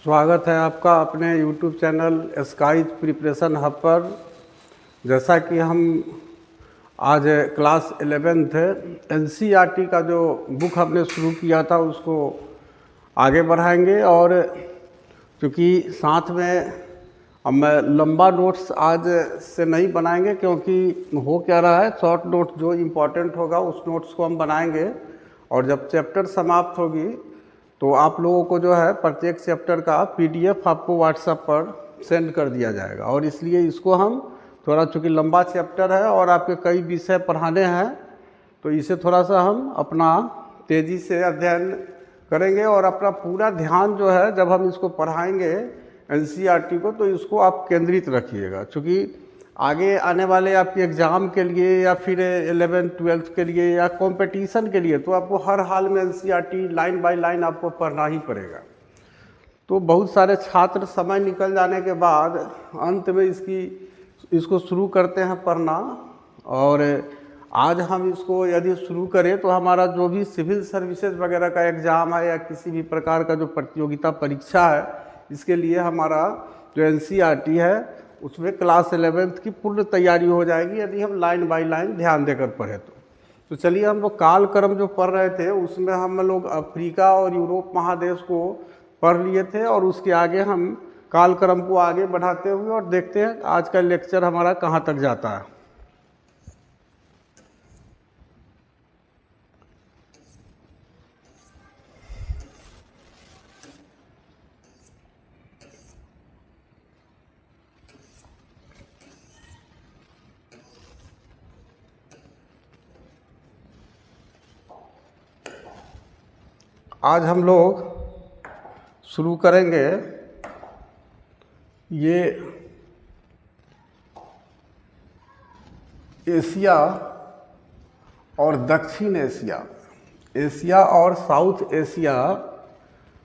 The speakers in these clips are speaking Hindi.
स्वागत है आपका अपने YouTube channel skies preparation hub पर। जैसा कि हम आज क्लास 11th NCERT का जो बुक हमने शुरू किया था उसको आगे बढ़ाएंगे, और क्योंकि साथ में हम लंबा नोट्स आज से नहीं बनाएंगे, क्योंकि हो क्या रहा है शॉर्ट नोट जो इम्पोर्टेंट होगा उस नोट्स को हम बनाएंगे, और जब चैप्टर समाप्त होगी तो आप लोगों को जो है प्रत्येक चैप्टर का PDF आपको व्हाट्सएप पर सेंड कर दिया जाएगा। और इसलिए इसको हम थोड़ा, चूँकि लंबा चैप्टर है और आपके कई विषय पढ़ाने हैं, तो इसे थोड़ा सा हम अपना तेज़ी से अध्ययन करेंगे और अपना पूरा ध्यान जो है जब हम इसको पढ़ाएंगे NCERT को, तो इसको आप केंद्रित रखिएगा। चूँकि आगे आने वाले आपके एग्ज़ाम के लिए या फिर 11th 12th के लिए या कंपटीशन के लिए तो आपको हर हाल में NCERT लाइन बाय लाइन आपको पढ़ना ही पड़ेगा। तो बहुत सारे छात्र समय निकल जाने के बाद अंत में इसको शुरू करते हैं पढ़ना, और आज हम इसको यदि शुरू करें तो हमारा जो भी सिविल सर्विसेज वगैरह का एग्ज़ाम है या किसी भी प्रकार का जो प्रतियोगिता परीक्षा है, इसके लिए हमारा जो NCERT है उसमें क्लास 11th की पूर्ण तैयारी हो जाएगी यदि हम लाइन बाय लाइन ध्यान देकर पढ़े तो चलिए, हम लोग काल क्रम जो पढ़ रहे थे उसमें हम लोग अफ्रीका और यूरोप महादेश को पढ़ लिए थे, और उसके आगे हम काल क्रम को आगे बढ़ाते हुए और देखते हैं आज का लेक्चर हमारा कहाँ तक जाता है। आज हम लोग शुरू करेंगे ये एशिया और दक्षिण एशिया, एशिया और साउथ एशिया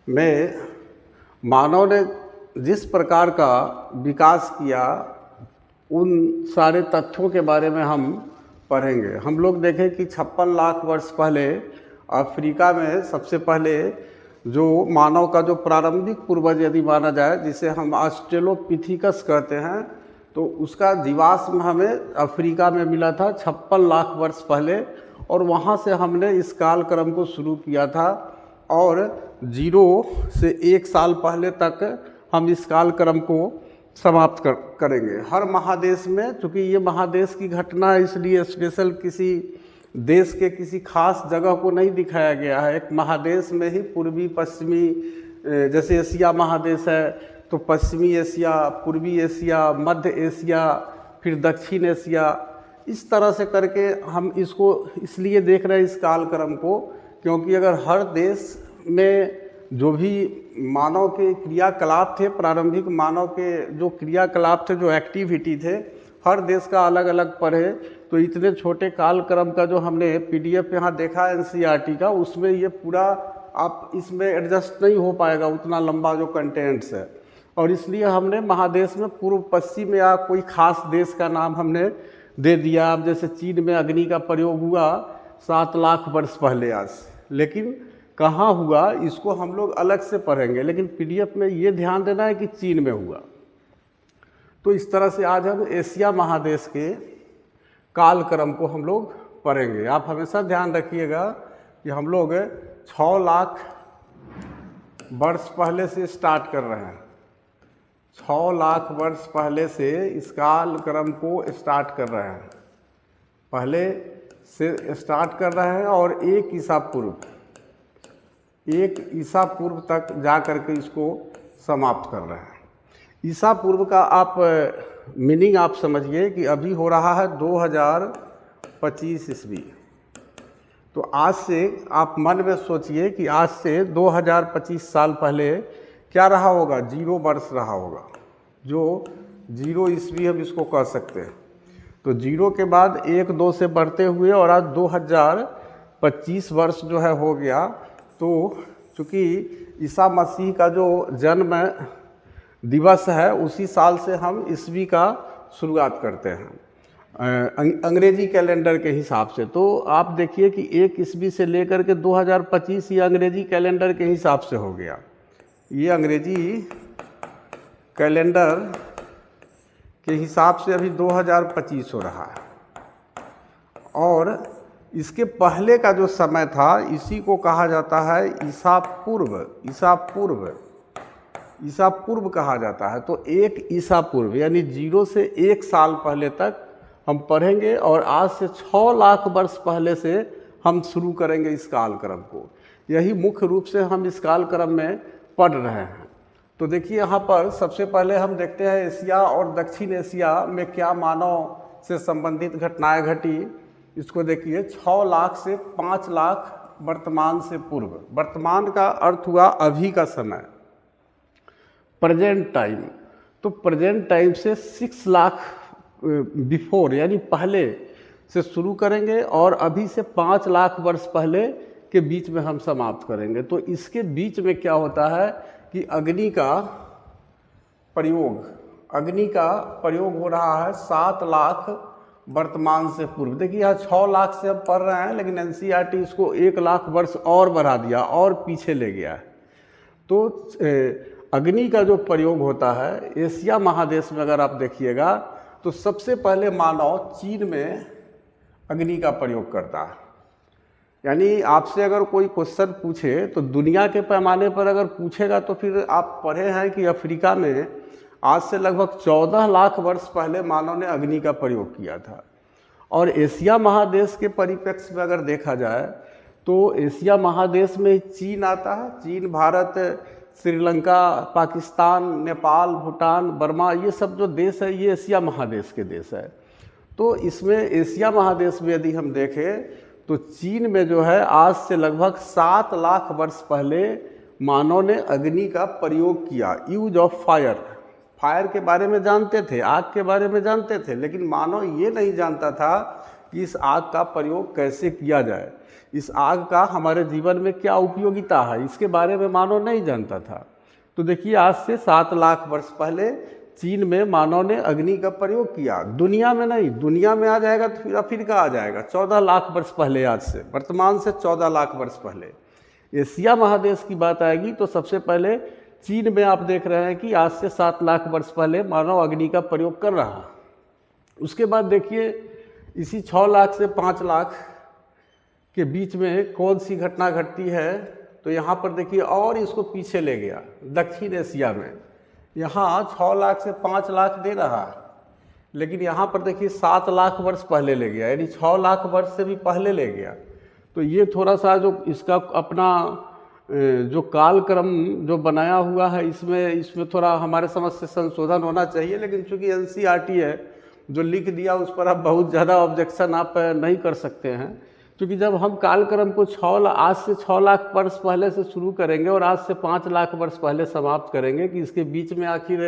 में मानव ने जिस प्रकार का विकास किया उन सारे तथ्यों के बारे में हम पढ़ेंगे। हम लोग देखें कि 56 लाख वर्ष पहले अफ्रीका में सबसे पहले जो मानव का जो प्रारंभिक पूर्वज यदि माना जाए, जिसे हम ऑस्ट्रेलोपिथिकस कहते हैं, तो उसका जीवाश्म हमें अफ्रीका में मिला था 56 लाख वर्ष पहले, और वहाँ से हमने इस काल क्रम को शुरू किया था, और 0 से 1 साल पहले तक हम इस काल क्रम को समाप्त करेंगे। हर महादेश में, चूँकि ये महादेश की घटना है इसलिए स्पेशल किसी देश के किसी खास जगह को नहीं दिखाया गया है। एक महादेश में ही पूर्वी पश्चिमी, जैसे एशिया महादेश है तो पश्चिमी एशिया, पूर्वी एशिया, मध्य एशिया, फिर दक्षिण एशिया, इस तरह से करके हम इसको इसलिए देख रहे हैं इस काल क्रम को, क्योंकि अगर हर देश में जो भी मानव के क्रियाकलाप थे, प्रारंभिक मानव के जो क्रियाकलाप थे, जो एक्टिविटी थे, हर देश का अलग अलग पढ़े, तो इतने छोटे काल क्रम का जो हमने PDF यहाँ देखा NCERT का, उसमें ये पूरा आप इसमें एडजस्ट नहीं हो पाएगा, उतना लंबा जो कंटेंट्स है। और इसलिए हमने महादेश में पूर्व पश्चिम या कोई खास देश का नाम हमने दे दिया। अब जैसे चीन में अग्नि का प्रयोग हुआ 7 लाख वर्ष पहले आज, लेकिन कहाँ हुआ इसको हम लोग अलग से पढ़ेंगे, लेकिन PDF में ये ध्यान देना है कि चीन में हुआ। तो इस तरह से आज हम एशिया महादेश के काल क्रम को हम लोग पढ़ेंगे। आप हमेशा ध्यान रखिएगा कि हम लोग 6 लाख वर्ष पहले से स्टार्ट कर रहे हैं, 6 लाख वर्ष पहले से इस काल क्रम को स्टार्ट कर रहे हैं, पहले से स्टार्ट कर रहे हैं, और 1 ईसा पूर्व तक जा कर के इसको समाप्त कर रहे हैं। ईसा पूर्व का आप मीनिंग आप समझिए कि अभी हो रहा है 2025 ईस्वी, तो आज से आप मन में सोचिए कि आज से 2025 साल पहले क्या रहा होगा, 0 वर्ष रहा होगा, जो 0 ईस्वी हम इसको कह सकते हैं। तो 0 के बाद 1 2 से बढ़ते हुए और आज 2025 वर्ष जो है हो गया। तो चूँकि ईसा मसीह का जो जन्म दिवस है उसी साल से हम ईस्वी का शुरुआत करते हैं अंग्रेजी कैलेंडर के हिसाब से। तो आप देखिए कि 1 ईस्वी से लेकर के 2025 ये अंग्रेजी कैलेंडर के हिसाब से हो गया। ये अंग्रेजी कैलेंडर के हिसाब से अभी 2025 हो रहा है, और इसके पहले का जो समय था इसी को कहा जाता है ईसा पूर्व कहा जाता है। तो एक ईसा पूर्व यानी 0 से 1 साल पहले तक हम पढ़ेंगे, और आज से 6 लाख वर्ष पहले से हम शुरू करेंगे इस कालक्रम को। यही मुख्य रूप से हम इस कालक्रम में पढ़ रहे हैं। तो देखिए यहाँ पर सबसे पहले हम देखते हैं एशिया और दक्षिण एशिया में क्या मानव से संबंधित घटनाएं घटी। इसको देखिए 6 लाख से 5 लाख वर्तमान से पूर्व। वर्तमान का अर्थ हुआ अभी का समय, प्रेजेंट टाइम। तो प्रेजेंट टाइम से 6 लाख बिफोर यानी पहले से शुरू करेंगे, और अभी से 5 लाख वर्ष पहले के बीच में हम समाप्त करेंगे। तो इसके बीच में क्या होता है कि अग्नि का प्रयोग हो रहा है 7 लाख वर्तमान से पूर्व। देखिए यहाँ 6 लाख से हम पढ़ रहे हैं, लेकिन एनसीईआरटी इसको 1 लाख वर्ष और बढ़ा दिया और पीछे ले गया है। तो अग्नि का जो प्रयोग होता है एशिया महादेश में, अगर आप देखिएगा तो सबसे पहले मानव चीन में अग्नि का प्रयोग करता है। यानी आपसे अगर कोई क्वेश्चन पूछे तो दुनिया के पैमाने पर अगर पूछेगा तो फिर आप पढ़े हैं कि अफ्रीका में आज से लगभग 14 लाख वर्ष पहले मानव ने अग्नि का प्रयोग किया था। और एशिया महादेश के परिप्रेक्ष्य में अगर देखा जाए तो एशिया महादेश में चीन आता है। चीन, भारत, श्रीलंका, पाकिस्तान, नेपाल, भूटान, बर्मा, ये सब जो देश है ये एशिया महादेश के देश है। तो इसमें एशिया महादेश में यदि हम देखें तो चीन में जो है आज से लगभग 7 लाख वर्ष पहले मानव ने अग्नि का प्रयोग किया। यूज ऑफ फायर के बारे में जानते थे, आग के बारे में जानते थे, लेकिन मानव ये नहीं जानता था कि इस आग का प्रयोग कैसे किया जाए, इस आग का हमारे जीवन में क्या उपयोगिता है, इसके बारे में मानव नहीं जानता था। तो देखिए आज से 7 लाख वर्ष पहले चीन में मानव ने अग्नि का प्रयोग किया। दुनिया में नहीं, दुनिया में आ जाएगा तो फिर अफ्रीका आ जाएगा 14 लाख वर्ष पहले, आज से वर्तमान से 14 लाख वर्ष पहले। एशिया महादेश की बात आएगी तो सबसे पहले चीन में आप देख रहे हैं कि आज से 7 लाख वर्ष पहले मानव अग्नि का प्रयोग कर रहा है। उसके बाद देखिए इसी 6 लाख से 5 लाख के बीच में कौन सी घटना घटती है, तो यहाँ पर देखिए और इसको पीछे ले गया दक्षिण एशिया में। यहाँ 6 लाख से 5 लाख दे रहा है, लेकिन यहाँ पर देखिए 7 लाख वर्ष पहले ले गया, यानी 6 लाख वर्ष से भी पहले ले गया। तो ये थोड़ा सा जो इसका अपना जो कालक्रम जो बनाया हुआ है इसमें थोड़ा हमारे समझ से संशोधन होना चाहिए। लेकिन चूंकि एनसीईआरटी है जो लिख दिया उस पर आप बहुत ज़्यादा ऑब्जेक्शन आप नहीं कर सकते हैं, क्योंकि जब हम कालक्रम को आज से 6 लाख वर्ष पहले से शुरू करेंगे और आज से 5 लाख वर्ष पहले समाप्त करेंगे कि इसके बीच में आखिर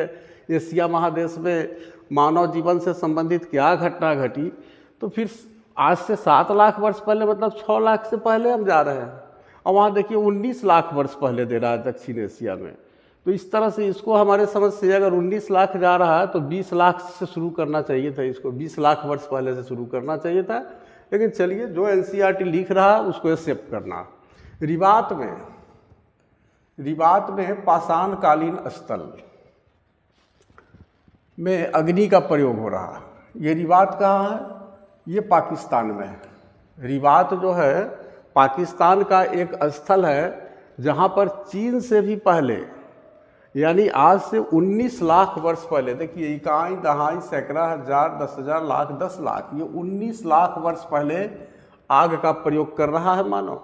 एशिया महादेश में मानव जीवन से संबंधित क्या घटना घटी, तो फिर आज से 7 लाख वर्ष पहले मतलब 6 लाख से पहले हम जा रहे हैं, और वहाँ देखिए 19 लाख वर्ष पहले दे रहा है दक्षिण एशिया में। तो इस तरह से इसको हमारे समझ से अगर 19 लाख जा रहा है तो 20 लाख से शुरू करना चाहिए था, इसको 20 लाख वर्ष पहले से शुरू करना चाहिए था। लेकिन चलिए जो एनसीईआरटी लिख रहा है उसको एक्सेप्ट करना। रिवात में पाषाणकालीन स्थल में अग्नि का प्रयोग हो रहा है। ये रिवात कहाँ है? ये पाकिस्तान में है। रिवात जो है पाकिस्तान का एक स्थल है जहाँ पर चीन से भी पहले यानी आज से 19 लाख वर्ष पहले, देखिए इकाई, दहाई, सैकड़ा, हजार, 10,000, लाख, 10 लाख, ये 19 लाख वर्ष पहले आग का प्रयोग कर रहा है मानव।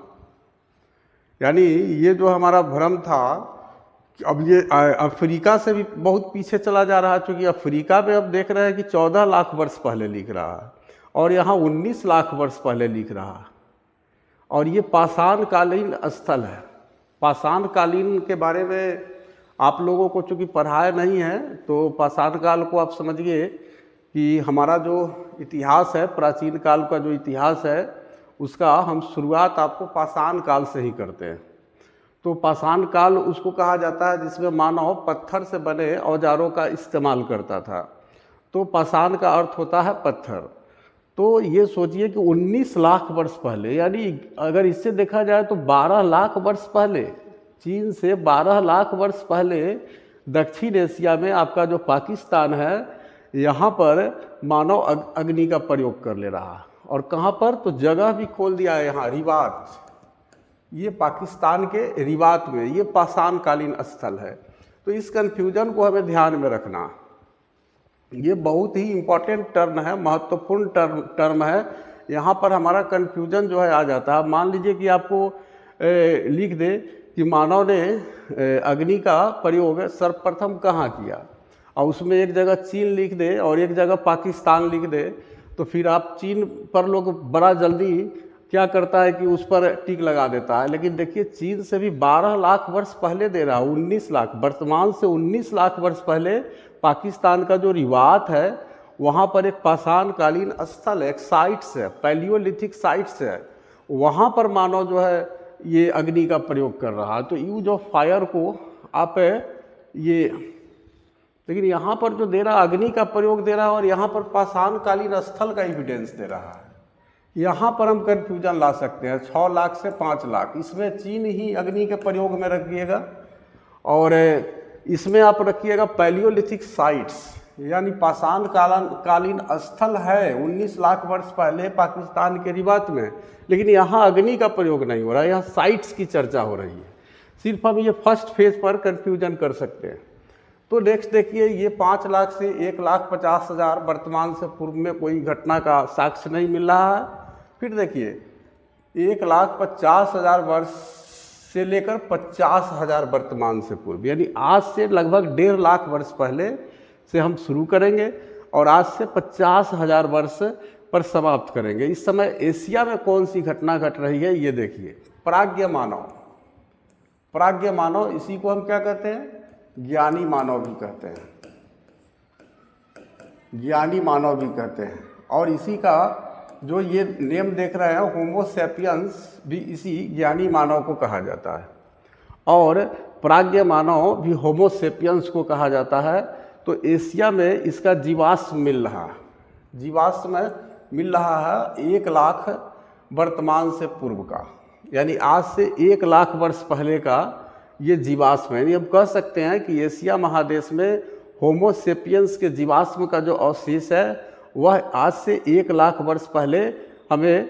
यानी ये जो हमारा भ्रम था कि अब ये अफ्रीका से भी बहुत पीछे चला जा रहा है, क्योंकि अफ्रीका में अब देख रहे हैं कि 14 लाख वर्ष पहले लिख रहा है और यहाँ 19 लाख वर्ष पहले लिख रहा है। और ये पाषाणकालीन स्थल है। पाषाणकालीन के बारे में आप लोगों को चूँकि पढ़ाया नहीं है तो पाषाण काल को आप समझिए कि हमारा जो इतिहास है, प्राचीन काल का जो इतिहास है, उसका हम शुरुआत आपको पाषाण काल से ही करते हैं। तो पाषाण काल उसको कहा जाता है जिसमें मानव पत्थर से बने औजारों का इस्तेमाल करता था। तो पाषाण का अर्थ होता है पत्थर। तो ये सोचिए कि 19 लाख वर्ष पहले, यानी अगर इससे देखा जाए तो 12 लाख वर्ष पहले चीन से 12 लाख वर्ष पहले दक्षिण एशिया में आपका जो पाकिस्तान है, यहाँ पर मानव अग्नि का प्रयोग कर ले रहा। और कहाँ पर, तो जगह भी खोल दिया है यहाँ, रिवात, ये पाकिस्तान के रिवात में, ये पाषाण कालीन स्थल है। तो इस कन्फ्यूजन को हमें ध्यान में रखना, ये बहुत ही इम्पोर्टेंट टर्म है, महत्वपूर्ण टर्म है। यहाँ पर हमारा कन्फ्यूजन जो है आ जाता है। मान लीजिए कि आपको लिख दे कि मानव ने अग्नि का प्रयोग सर्वप्रथम कहाँ किया, और उसमें एक जगह चीन लिख दे और एक जगह पाकिस्तान लिख दे, तो फिर आप चीन पर लोग बड़ा जल्दी क्या करता है कि उस पर टिक लगा देता है। लेकिन देखिए चीन से भी 12 लाख वर्ष पहले दे रहा है, 19 लाख, वर्तमान से 19 लाख वर्ष पहले पाकिस्तान का जो रिवात है वहाँ पर एक पाषाण कालीन स्थल है, एक साइट्स है, पैलियोलिथिक साइट्स है, वहाँ पर मानव जो है ये अग्नि का प्रयोग कर रहा है। तो यूज ऑफ फायर को आप ये, लेकिन यहाँ पर जो दे रहा अग्नि का प्रयोग दे रहा है और यहाँ पर पाषाण कालीन स्थल का एविडेंस दे रहा है। यहाँ पर हम कन्फ्यूजन ला सकते हैं, 6 लाख से 5 लाख, इसमें चीन ही अग्नि के प्रयोग में रखिएगा और इसमें आप रखिएगा पैलियोलिथिक साइट्स, यानी पाषाण कालीन स्थल है 19 लाख वर्ष पहले पाकिस्तान के रिवात में, लेकिन यहाँ अग्नि का प्रयोग नहीं हो रहा है, यहाँ साइट्स की चर्चा हो रही है। सिर्फ हम ये फर्स्ट फेज पर कन्फ्यूजन कर सकते हैं। तो नेक्स्ट देखिए, ये 5 लाख से 1,50,000 वर्तमान से पूर्व में कोई घटना का साक्ष्य नहीं मिल रहा है। फिर देखिए 1,50,000 वर्ष से लेकर 50,000 वर्तमान से पूर्व, यानी आज से लगभग 1.5 लाख वर्ष पहले से हम शुरू करेंगे और आज से 50,000 वर्ष पर समाप्त करेंगे। इस समय एशिया में कौन सी घटना घट रही है ये देखिए। प्राज्ञ मानव, प्राज्ञ मानव, इसी को हम क्या कहते हैं, ज्ञानी मानव भी कहते हैं, ज्ञानी मानव भी कहते हैं। और इसी का जो ये नेम देख रहे हैं होमो सैपियंस, भी इसी ज्ञानी मानव को कहा जाता है और प्राज्ञ मानव भी होमो सैपियंस को कहा जाता है। तो एशिया में इसका जीवाश्म मिल रहा है, जीवाश्म मिल रहा है 1 लाख वर्तमान से पूर्व का, यानी आज से 1 लाख वर्ष पहले का ये जीवाश्म है। यानी हम कह सकते हैं कि एशिया महादेश में होमो सेपियंस के जीवाश्म का जो अवशेष है वह आज से 1 लाख वर्ष पहले हमें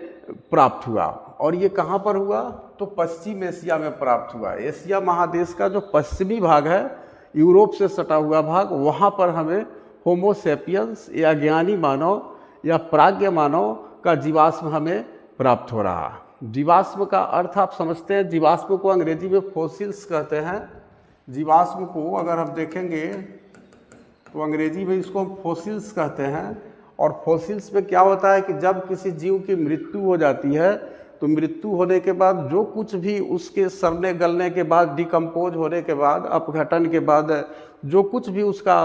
प्राप्त हुआ। और ये कहाँ पर हुआ, तो पश्चिम एशिया में प्राप्त हुआ। एशिया महादेश का जो पश्चिमी भाग है, यूरोप से सटा हुआ भाग, वहाँ पर हमें होमो सेपियंस या ज्ञानी मानव या प्राज्ञ मानव का जीवाश्म हमें प्राप्त हो रहा है। जीवाश्म का अर्थ आप समझते हैं, जीवाश्म को अंग्रेजी में फॉसिल्स कहते हैं। जीवाश्म को अगर हम देखेंगे तो अंग्रेजी में इसको फॉसिल्स कहते हैं। और फॉसिल्स में क्या होता है कि जब किसी जीव की मृत्यु हो जाती है तो मृत्यु होने के बाद जो कुछ भी उसके सड़ने गलने के बाद, डिकम्पोज होने के बाद, अपघटन के बाद जो कुछ भी उसका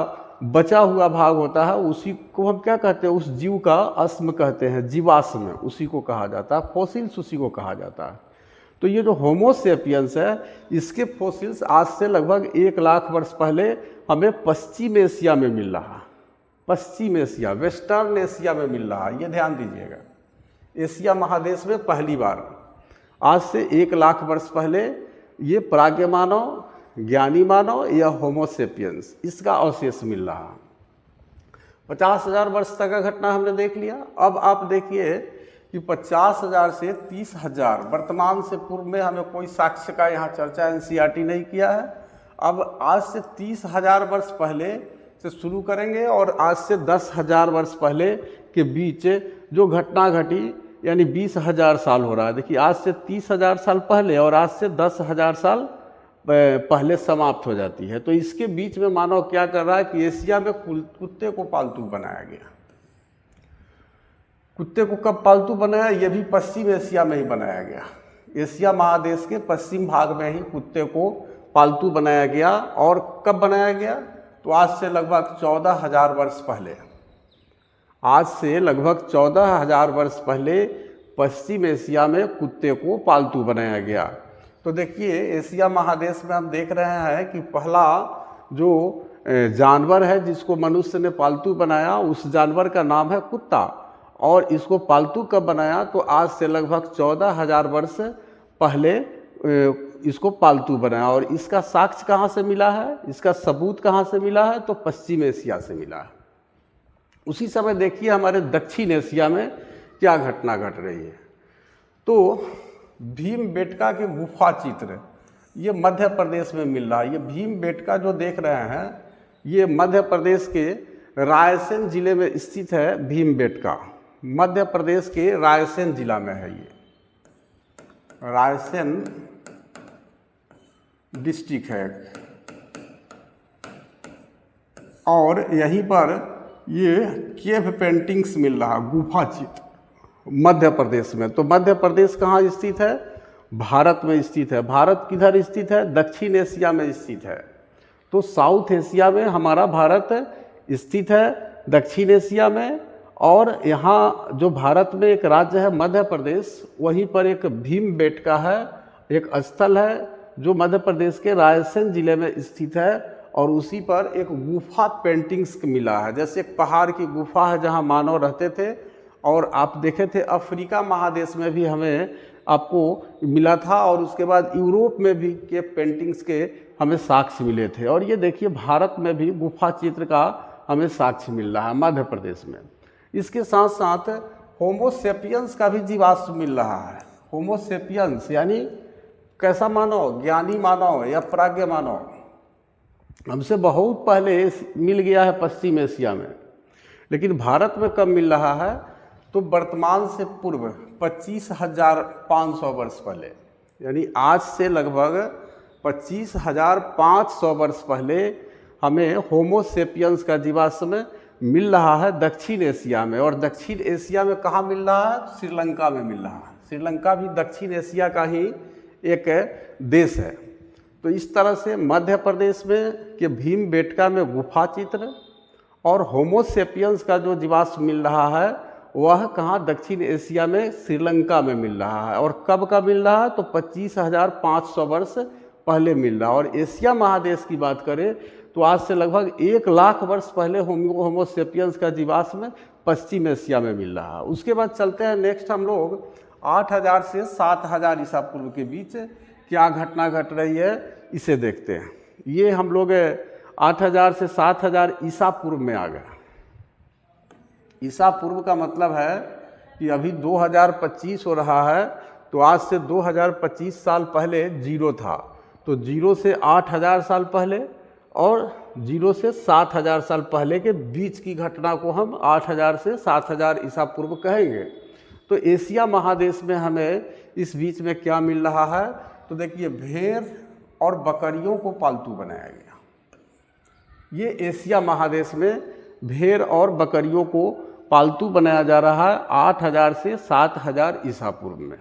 बचा हुआ भाग होता है उसी को हम क्या कहते हैं, उस जीव का अस्म कहते हैं, जीवाश्म, उसी को कहा जाता है, फॉसिल्स उसी को कहा जाता है। तो ये जो होमो सेपियंस है इसके फॉसिल्स आज से लगभग 1 लाख वर्ष पहले हमें पश्चिम एशिया में मिल रहा है। पश्चिम एशिया, वेस्टर्न एशिया में मिल रहा है, ये ध्यान दीजिएगा। एशिया महादेश में पहली बार आज से 1 लाख वर्ष पहले ये प्राज्ञ मानव, ज्ञानी मानव या होमो सेपियंस, इसका अवशेष मिल रहा है। 50,000 वर्ष तक का घटना हमने देख लिया। अब आप देखिए कि 50,000 से 30,000 वर्तमान से पूर्व में हमें कोई साक्ष्य का यहाँ चर्चा एनसीईआरटी नहीं किया है। अब आज से 30,000 वर्ष पहले से शुरू करेंगे और आज से 10,000 वर्ष पहले के बीच जो घटना घटी, यानी 20,000 साल हो रहा है। देखिए आज से 30,000 साल पहले और आज से 10,000 साल पहले समाप्त हो जाती है। तो इसके बीच में मानव क्या कर रहा है कि एशिया में कुत्ते को पालतू बनाया गया। कुत्ते को कब पालतू बनाया, ये भी पश्चिम एशिया में ही बनाया गया। एशिया महादेश के पश्चिम भाग में ही कुत्ते को पालतू बनाया गया। और कब बनाया गया, तो आज से लगभग 14,000 वर्ष पहले, आज से लगभग 14,000 वर्ष पहले पश्चिम एशिया में कुत्ते को पालतू बनाया गया। तो देखिए एशिया महादेश में हम देख रहे हैं कि पहला जो जानवर है जिसको मनुष्य ने पालतू बनाया, उस जानवर का नाम है कुत्ता। और इसको पालतू कब बनाया, तो आज से लगभग 14,000 वर्ष पहले इसको पालतू बनाया। और इसका साक्ष्य कहाँ से मिला है, इसका सबूत कहाँ से मिला है, तो पश्चिम एशिया से मिला है। उसी समय देखिए हमारे दक्षिण एशिया में क्या घटना घट रही है। तो भीमबेटका के गुफा चित्र ये मध्य प्रदेश में मिल रहा है। ये भीमबेटका जो देख रहे हैं ये मध्य प्रदेश के रायसेन जिले में स्थित है। भीमबेटका मध्य प्रदेश के रायसेन जिला में है। ये रायसेन डिस्ट्रिक्ट है और यहीं पर ये केव पेंटिंग्स मिल रहा, गुफा चित्र मध्य प्रदेश में। तो मध्य प्रदेश कहाँ स्थित है, भारत में स्थित है। भारत किधर स्थित है, दक्षिण एशिया में स्थित है। तो साउथ एशिया में हमारा भारत स्थित है, दक्षिण एशिया में। और यहाँ जो भारत में एक राज्य है मध्य प्रदेश, वहीं पर एक भीमबेटका है, एक स्थल है जो मध्य प्रदेश के रायसेन जिले में स्थित है। और उसी पर एक गुफा पेंटिंग्स मिला है, जैसे एक पहाड़ की गुफा है जहाँ मानव रहते थे। और आप देखे थे अफ्रीका महादेश में भी हमें आपको मिला था, और उसके बाद यूरोप में भी के पेंटिंग्स के हमें साक्ष्य मिले थे। और ये देखिए भारत में भी गुफा चित्र का हमें साक्ष्य मिल रहा है मध्य प्रदेश में। इसके साथ साथ होमोसेपियंस का भी जीवाश्म मिल रहा है। होमोसेपियंस यानी कैसा मानव, ज्ञानी मानव या प्राज्ञ मानव, हमसे बहुत पहले मिल गया है पश्चिम एशिया में। लेकिन भारत में कब मिल रहा है, तो वर्तमान से पूर्व 25,500 वर्ष पहले, यानी आज से लगभग 25,500 वर्ष पहले हमें होमोसेपियंस का जीवाश्म मिल रहा है दक्षिण एशिया में। और दक्षिण एशिया में कहाँ मिल रहा है, श्रीलंका में मिल रहा है। श्रीलंका भी दक्षिण एशिया का ही एक देश है। तो इस तरह से मध्य प्रदेश में के भीमबेटका में गुफा चित्र और होमोसेपियंस का जो जीवाश्म मिल रहा है वह कहाँ, दक्षिण एशिया में श्रीलंका में मिल रहा है। और कब का मिल रहा है, तो 25,500 वर्ष पहले मिल रहा है। और एशिया महादेश की बात करें तो आज से लगभग 1 लाख वर्ष पहले होमोसेपियंस का जीवाश्म पश्चिम एशिया में मिल रहा है। उसके बाद चलते हैं नेक्स्ट, हम लोग 8,000 से 7,000 ईसा पूर्व के बीच क्या घटना घट रही है इसे देखते हैं। ये हम लोग 8,000 से 7,000 ईसा पूर्व में आ गए। ईसा पूर्व का मतलब है कि अभी 2025 हो रहा है, तो आज से 2025 साल पहले जीरो था। तो जीरो से 8,000 साल पहले और जीरो से 7,000 साल पहले के बीच की घटना को हम 8,000 से 7,000 ईसा पूर्व कहेंगे। तो एशिया महादेश में हमें इस बीच में क्या मिल रहा है, तो देखिए भेड़ और बकरियों को पालतू बनाया गया। ये एशिया महादेश में भेड़ और बकरियों को पालतू बनाया जा रहा है 8,000 से 7,000 ईसा पूर्व में।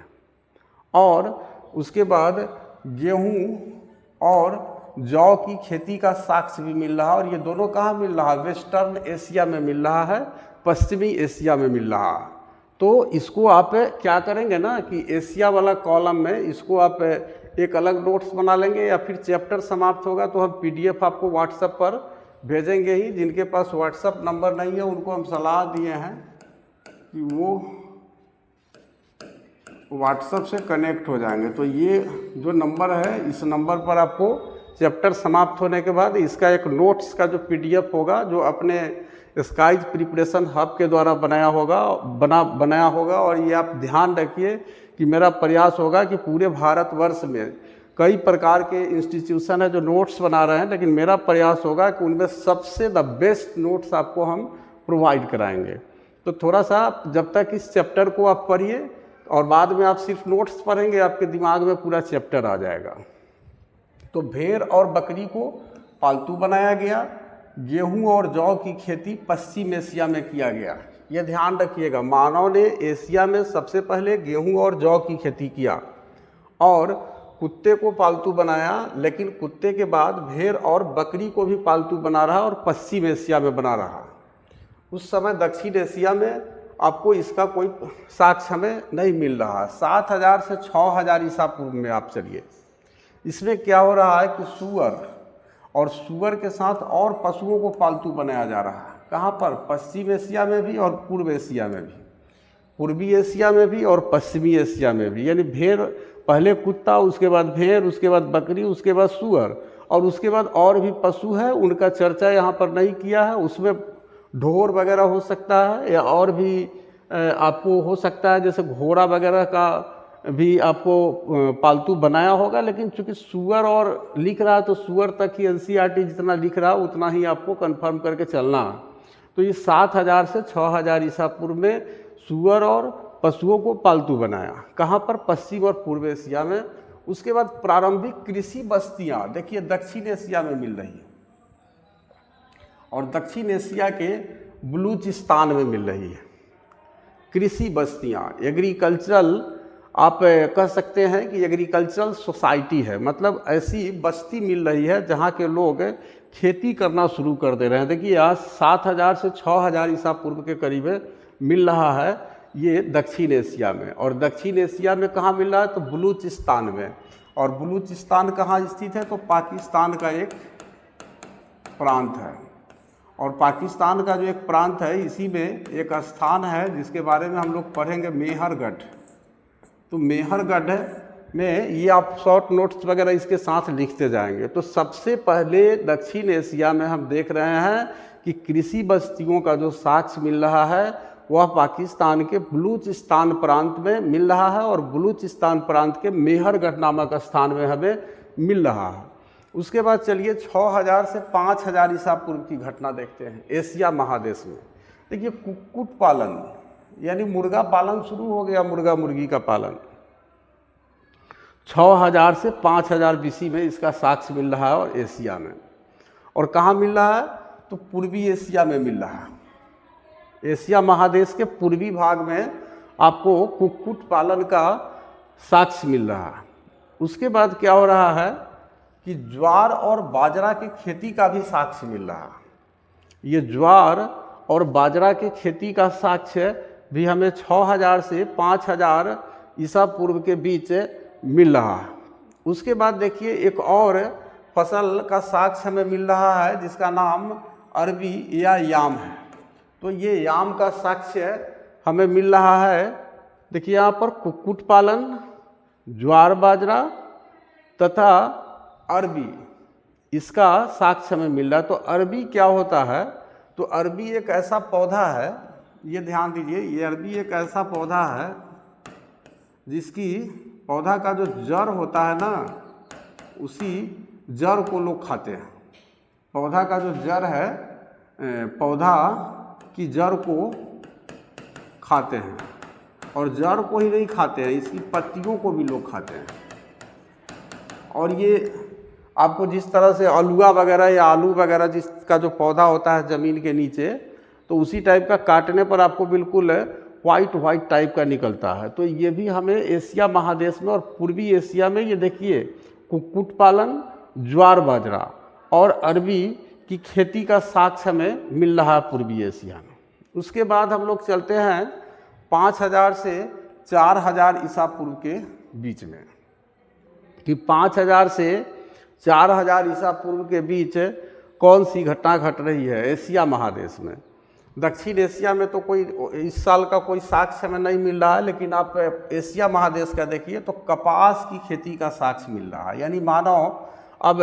और उसके बाद गेहूं और जौ की खेती का साक्ष्य भी मिल रहा है। और ये दोनों कहाँ मिल रहा है, वेस्टर्न एशिया में मिल रहा है, पश्चिमी एशिया में मिल रहा है। तो इसको आप क्या करेंगे ना कि एशिया वाला कॉलम में इसको आप एक अलग नोट्स बना लेंगे, या फिर चैप्टर समाप्त होगा तो हम PDF आपको व्हाट्सएप पर भेजेंगे ही। जिनके पास व्हाट्सएप नंबर नहीं है उनको हम सलाह दिए हैं कि वो व्हाट्सएप से कनेक्ट हो जाएंगे। तो ये जो नंबर है, इस नंबर पर आपको चैप्टर समाप्त होने के बाद इसका एक नोट्स का जो PDF होगा, जो अपने स्काइज प्रिपरेशन हब के द्वारा बनाया होगा। और ये आप ध्यान रखिए कि मेरा प्रयास होगा कि पूरे भारतवर्ष में कई प्रकार के इंस्टीट्यूशन है जो नोट्स बना रहे हैं, लेकिन मेरा प्रयास होगा कि उनमें सबसे द बेस्ट नोट्स आपको हम प्रोवाइड कराएंगे। तो थोड़ा सा जब तक इस चैप्टर को आप पढ़िए, और बाद में आप सिर्फ नोट्स पढ़ेंगे, आपके दिमाग में पूरा चैप्टर आ जाएगा। तो भेड़ और बकरी को पालतू बनाया गया। गेहूं और जौ की खेती पश्चिम एशिया में किया गया। यह ध्यान रखिएगा, मानव ने एशिया में सबसे पहले गेहूं और जौ की खेती किया और कुत्ते को पालतू बनाया। लेकिन कुत्ते के बाद भेड़ और बकरी को भी पालतू बना रहा और पश्चिम एशिया में बना रहा। उस समय दक्षिण एशिया में आपको इसका कोई साक्ष्य हमें नहीं मिल रहा। 7,000 से 6,000 ईसा पूर्व में आप चलिए, इसमें क्या हो रहा है कि सूअर और सूअर के साथ और पशुओं को पालतू बनाया जा रहा है। कहाँ पर, पश्चिम एशिया में भी और पूर्व एशिया में भी। पूर्वी एशिया में भी और पश्चिमी एशिया में भी। यानी भेड़, पहले कुत्ता, उसके बाद भेड़, उसके बाद बकरी, उसके बाद सूअर, और उसके बाद और भी पशु है, उनका चर्चा यहाँ पर नहीं किया है। उसमें ढोर वगैरह हो सकता है, या और भी आपको हो सकता है, जैसे घोड़ा वगैरह का भी आपको पालतू बनाया होगा। लेकिन चूंकि सूअर और लिख रहा है तो सूअर तक ही एनसीईआरटी जितना लिख रहा है उतना ही आपको कंफर्म करके चलना है। तो ये 7000 से 6000 ईसा पूर्व में सूअर और पशुओं को पालतू बनाया। कहाँ पर? पश्चिम और पूर्व एशिया में। उसके बाद प्रारंभिक कृषि बस्तियाँ देखिए दक्षिण एशिया में मिल रही है, और दक्षिण एशिया के बलूचिस्तान में मिल रही है कृषि बस्तियाँ। एग्रीकल्चरल, आप कह सकते हैं कि एग्रीकल्चरल सोसाइटी है, मतलब ऐसी बस्ती मिल रही है जहाँ के लोग खेती करना शुरू कर दे रहे हैं। देखिए आज 7000 से 6000 ईसा पूर्व के करीब मिल रहा है ये दक्षिण एशिया में। और दक्षिण एशिया में कहाँ मिल रहा है? तो बलूचिस्तान में। और बलूचिस्तान कहाँ स्थित है? तो पाकिस्तान का एक प्रांत है। और पाकिस्तान का जो एक प्रांत है, इसी में एक स्थान है जिसके बारे में हम लोग पढ़ेंगे, मेहरगढ़। तो मेहरगढ़ में ये आप शॉर्ट नोट्स वगैरह इसके साथ लिखते जाएंगे। तो सबसे पहले दक्षिण एशिया में हम देख रहे हैं कि कृषि बस्तियों का जो साक्ष्य मिल रहा है वह पाकिस्तान के बलूचिस्तान प्रांत में मिल रहा है, और बलूचिस्तान प्रांत के मेहरगढ़ नामक स्थान में हमें मिल रहा है। उसके बाद चलिए 6000 से 5000 ईसा पूर्व की घटना देखते हैं एशिया महादेश में। देखिए कुक्कुट पालन यानी मुर्गा पालन शुरू हो गया, मुर्गा मुर्गी का पालन 6000 से 5000 बीसी में इसका साक्ष्य मिल रहा है और एशिया में। और कहाँ मिल रहा है? तो पूर्वी एशिया में मिल रहा है। एशिया महादेश के पूर्वी भाग में आपको कुक्कुट पालन का साक्ष्य मिल रहा है। उसके बाद क्या हो रहा है कि ज्वार और बाजरा की खेती का भी साक्ष्य मिल रहा है। ये ज्वार और बाजरा की खेती का साक्ष्य भी हमें 6000 से 5000 ईसा पूर्व के बीच मिल रहा है। उसके बाद देखिए एक और फसल का साक्ष्य हमें मिल रहा है जिसका नाम अरबी या याम है। तो ये याम का साक्ष्य हमें मिल रहा है। देखिए यहाँ पर कुक्कुट पालन, ज्वार बाजरा तथा अरबी, इसका साक्ष्य हमें मिल रहा है। तो अरबी क्या होता है? तो अरबी एक ऐसा पौधा है, ये ध्यान दीजिए, ये अरबी एक ऐसा पौधा है जिसकी पौधा का जो जड़ होता है ना, उसी जड़ को लोग खाते हैं। पौधा का जो जड़ है, पौधा की जड़ को खाते हैं, और जड़ को ही नहीं खाते हैं, इसकी पत्तियों को भी लोग खाते हैं। और ये आपको जिस तरह से अलुआ वगैरह या आलू वगैरह जिसका जो पौधा होता है ज़मीन के नीचे, तो उसी टाइप का काटने पर आपको बिल्कुल वाइट टाइप का निकलता है। तो ये भी हमें एशिया महादेश में और पूर्वी एशिया में, ये देखिए कुक्कुट पालन, ज्वार बाजरा और अरबी की खेती का साक्ष्य हमें मिल रहा है पूर्वी एशिया में। उसके बाद हम लोग चलते हैं 5000 से 4000 ईसा पूर्व के बीच में, कि 5000 से 4000 ईसा पूर्व के बीच कौन सी घटना घट रही है एशिया महादेश में। दक्षिण एशिया में तो कोई इस साल का कोई साक्ष्य हमें नहीं मिल रहा है, लेकिन आप एशिया महादेश का देखिए तो कपास की खेती का साक्ष्य मिल रहा है। यानी मानव अब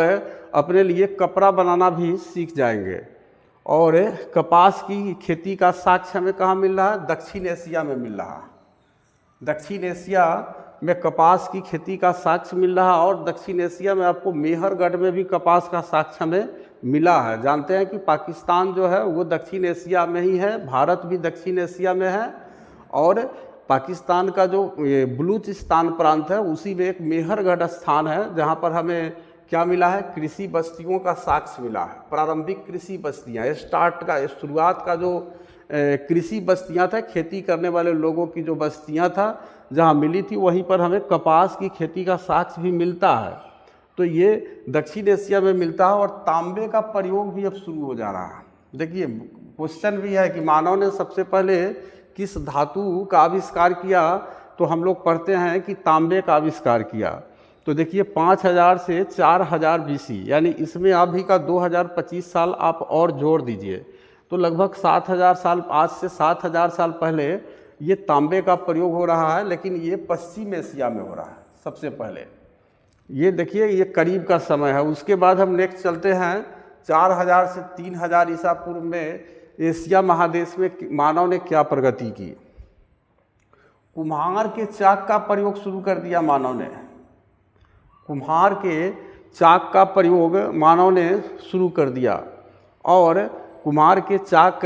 अपने लिए कपड़ा बनाना भी सीख जाएंगे। और कपास की खेती का साक्ष्य हमें कहाँ मिल रहा है? दक्षिण एशिया में मिल रहा है। दक्षिण एशिया में कपास की खेती का साक्ष्य मिल रहा है। और दक्षिण एशिया में आपको मेहरगढ़ में भी कपास का साक्ष्य हमें मिला है। जानते हैं कि पाकिस्तान जो है वो दक्षिण एशिया में ही है, भारत भी दक्षिण एशिया में है, और पाकिस्तान का जो ये बलूचिस्तान प्रांत है उसी में एक मेहरगढ़ स्थान है जहाँ पर हमें क्या मिला है? कृषि बस्तियों का साक्ष्य मिला है। प्रारंभिक कृषि बस्तियाँ, शुरुआत का जो कृषि बस्तियाँ था, खेती करने वाले लोगों की जो बस्तियाँ था जहाँ मिली थी, वहीं पर हमें कपास की खेती का साक्ष्य भी मिलता है। तो ये दक्षिण एशिया में मिलता है। और तांबे का प्रयोग भी अब शुरू हो जा रहा है। देखिए क्वेश्चन भी है कि मानव ने सबसे पहले किस धातु का आविष्कार किया, तो हम लोग पढ़ते हैं कि तांबे का आविष्कार किया। तो देखिए 5000 से 4000 बीसी, यानी इसमें अभी का 2025 साल आप और जोड़ दीजिए तो लगभग 7000 साल, आज से 7000 साल पहले ये तांबे का प्रयोग हो रहा है, लेकिन ये पश्चिम एशिया में हो रहा है सबसे पहले। ये देखिए ये करीब का समय है। उसके बाद हम नेक्स्ट चलते हैं 4000 से 3000 ईसा पूर्व में एशिया महादेश में मानव ने क्या प्रगति की। कुम्हार के चाक का प्रयोग शुरू कर दिया मानव ने। कुम्हार के चाक का प्रयोग मानव ने शुरू कर दिया, और कुम्हार के चाक